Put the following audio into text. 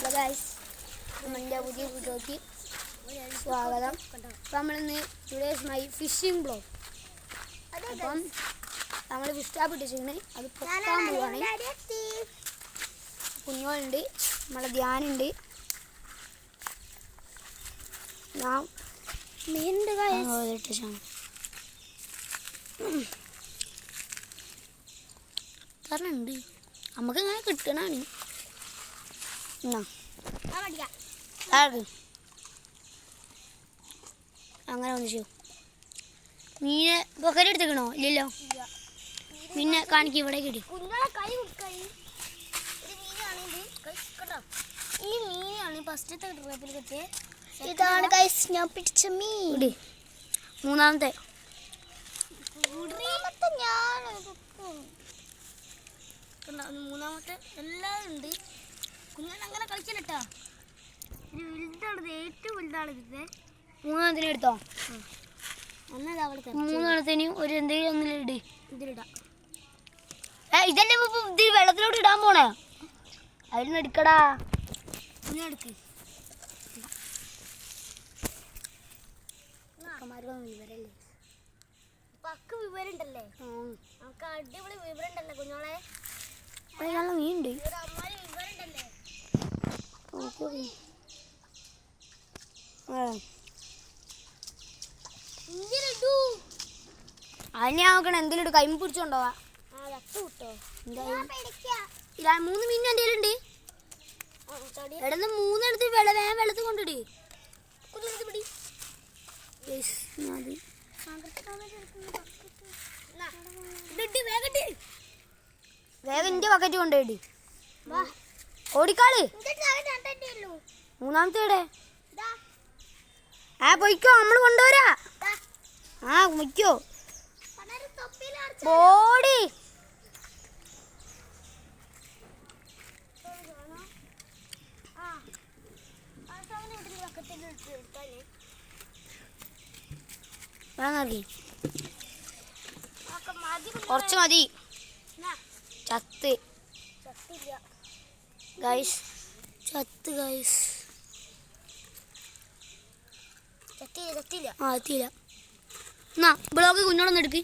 Hello guys, നമ്മുടെ പുതിയ വീഡിയോയ്ക്ക് സ്വാഗതം. അപ്പം നമ്മളിന്ന് ടുഡേസ് മൈ ഫിഷിംഗ് ബ്ലോഗ്. അപ്പം നമ്മൾ ഫിഷ് ടാപ്പ് ഇട്ടിരിക്കുന്നത് അത് പൊക്കാൻ പോവാണ്. കുഞ്ഞോളുണ്ട്, നമ്മളെ ധ്യാനുണ്ട്, ഞാൻ മീനുണ്ട് ഇട്ടിച്ചാണ്. കാരണം ഉണ്ട് നമുക്ക് ഇങ്ങനെ കിട്ടണാണ്. അങ്ങനെ വന്നിച്ചു മീനെ പൊക്കരി എടുത്തേക്കണോ? ഇല്ലല്ലോ. പിന്നെ കാണിക്കും ഇവിടെ കിട്ടി. ഈ മീനാണ് ഫസ്റ്റത്തെ ട്രിപ്പിൽ കിട്ടിയ. ഇതാണ് ഗൈസ് ഞാൻ പിടിച്ച മീൻ. മൂന്നാമത്തെ മൂന്നാമത്തെ എല്ലാവരും ഉണ്ട്. കുഞ്ഞാൻ അങ്ങനെ കളിച്ചിട്ടാ. ഒരു വലുതാണ്, ഏറ്റവും വലുതാണ് ഇത്. മൂന്നെണ്ണത്തിന് എടുത്തോ? ഒന്നത് അവിടെ മൂന്നെണ്ണത്തിനും ഒരു എന്തെങ്കിലും ഒന്നിലിട്. ഇതിലിടാം. ഇതല്ലേ ഇതിൽ വെള്ളത്തിലോട്ട് ഇടാൻ പോണേ. അതിന് എടുക്കടാ. എടുക്ക്. വിവരല്ലേ പക്ക് വിവരണ്ടല്ലേ? നമുക്ക് അടിപൊളി വിവരണ്ടല്ലേ കുഞ്ഞോളെ? നല്ല മീനുണ്ട്. അമ്മാരി വിവരണ്ടല്ലേ? അതിനെ നോക്കണം. എന്തെങ്കിലും ഒരു കൈമ പിടിച്ചോണ്ടോവാ. ഇല്ല, 3 മീൻ എൻ്റെ കയ്യിലുണ്ട്. എടന്ന് 3 എടുത്ത് വേഗം വെള്ളത്തിൽ കൊണ്ടിട്. വേഗം എന്റെ ബക്കറ്റ് കൊണ്ടുപോയിട്. ഓടിക്കാള്. മൂന്നാമത്തെ എവിടെ? പൊയ്ക്കോ, നമ്മള് കൊണ്ടുവരാ. മുയ്ക്കോ ബോഡി. കുറച്ച് മതി. ചത്ത് ഗൈസ്, ചത്ത് ഗൈസ്. എത്തിയില്ല. എന്നാ ബ്ലോഗ് കുഞ്ഞോടൊന്ന് എടുക്ക്.